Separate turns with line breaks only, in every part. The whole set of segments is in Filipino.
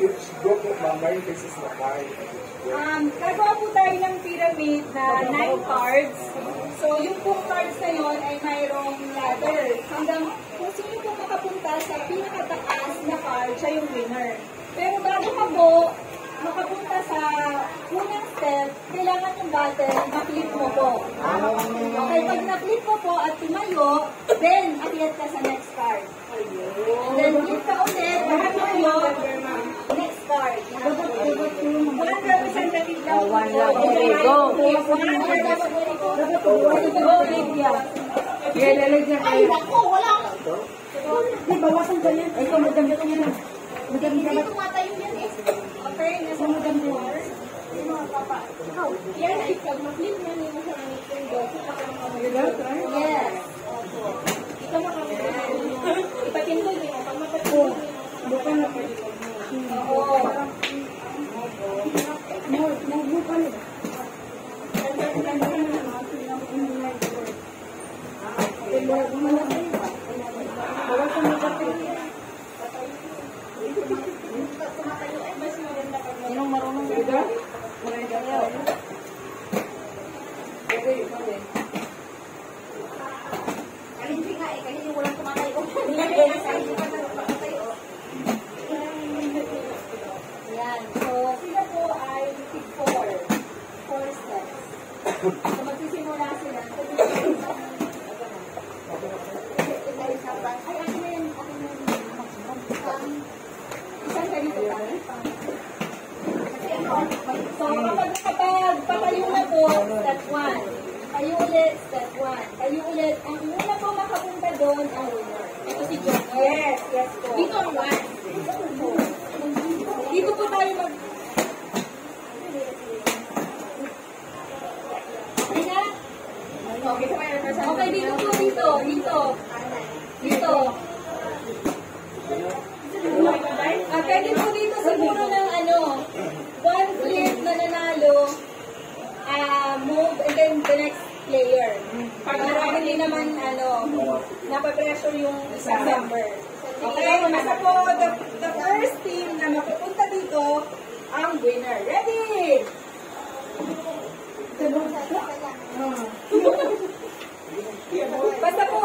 which group of Mamay faces the card?
Gagawa po tayo ng pyramid na 9 cards. So, yung pong cards na yun ay mayroong ladder. Hanggang kung sino pong makapunta sa pinakataas na card, siya yung winner. Pero bago ka po makapunta sa unang step, kailangan yung button, ma-click mo po. Okay, pag na-click mo po at tumayo, then akyat ka sa next card. And then click ka ulit, bago tumayo, next card. One representative lang.
One lang. Okay, go.
Go, Lydia.
Ay, naku, wala. Di, bawasan ka yan. Ito, maganda ka yan. Maganda ka.
Tumatayo yan eh. Okay, nasa maganda yan. Yung mga papa. Yan, ikaw, mag-click yan yung sa anything go. Yes. Ito makapagod. Ipatindog yun. Pag mapatindog yun.
Buka na pa.
Oo.
Buka na. Sinong marunong dito?
Hindi nga eh, kasi yung walang tumatayo. Yan. So, sila po ay 4 steps. So, magsisimula sila. Ay, akin na yun. Isang ganito lang. So, kapag patayo na po, step 1. Tayo ulit, step 1. Tayo ulit. Ang una po makapunta doon, ang winner. Ito si John. Yes, yes po. Dito ang 1. Dito po tayo mag... Okay na? Okay, dito po, dito. Dito. Dito. Pwede po dito siguro ng one flip na nanalo, move, and then the next player. Para hindi naman, napapressure yung isang member. Okay, nasa po the first team na mapupunta dito, ang winner. Ready? Basta po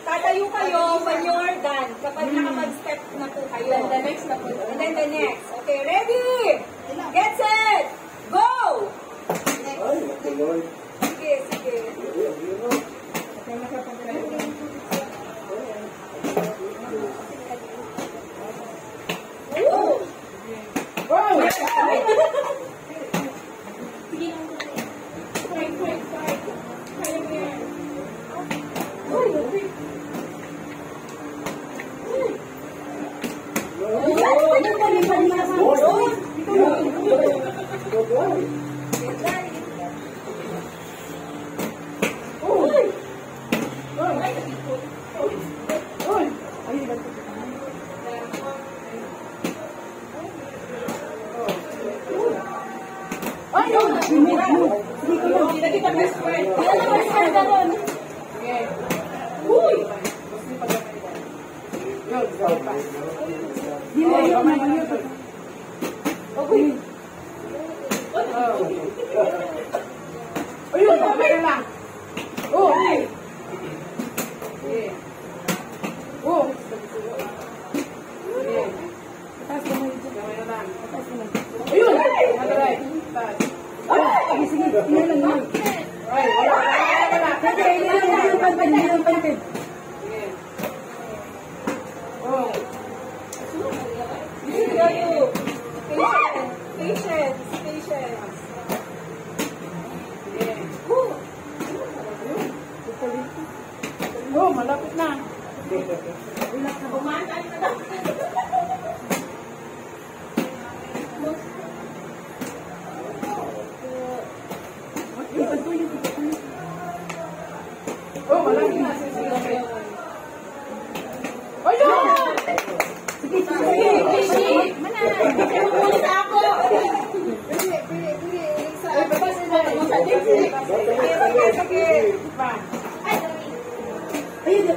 tatayo kayo when you're done. Kapag nakapag-step na po kayo. Then the next na po. And then the next. Okay, ready? Get set! Go! Sige, sige. Woo!
Oh, malapit na. Oh, malapit na. Ayun! Sige, sige. Ulit ako. Ayun,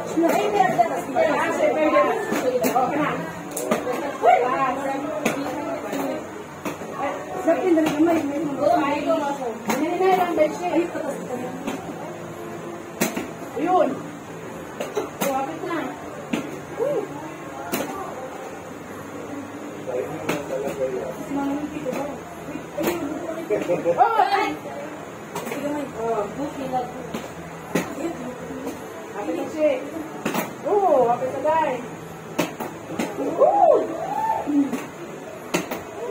Ayun, patas ka na. Ayun. Kapit na.
Timing lang talaga yan.
Mamimpi ko ba? Ayun. Sige may. Buki lang.
Kapit na siya. Oo, kapit na guys.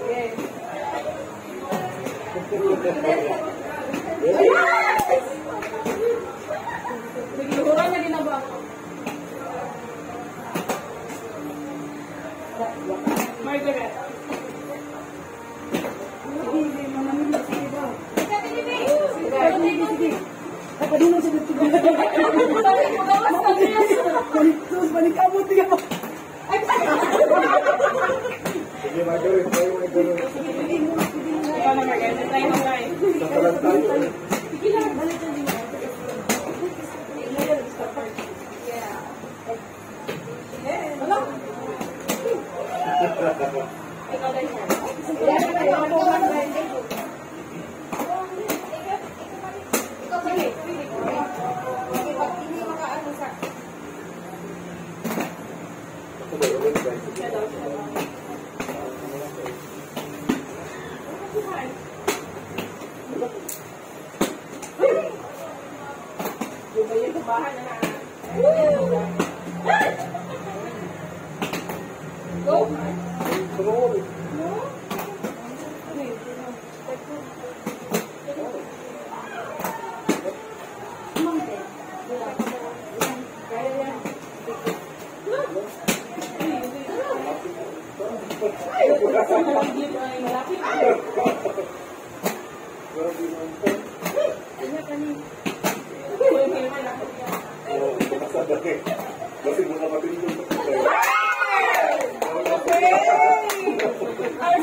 Okay.
Nagluhuran na ginaba.
Margaret.
Sige, mamamili. Sige ba?
Sige.
Sige. Kapadino sa dito. Sus, balik abot tiga pa.
Sige, Margaret. Tayo, Margaret.
Ikaw na Margaret. Tayo na guys.
Isa pa lang tayo.
Sige lang, balik na din. Wala.
Ikaw guys.
Ako ba, ulit, guys?
Yung ba yung tubahan na na?
Go.
Sunod. Kasi mga kapatid ko.
Our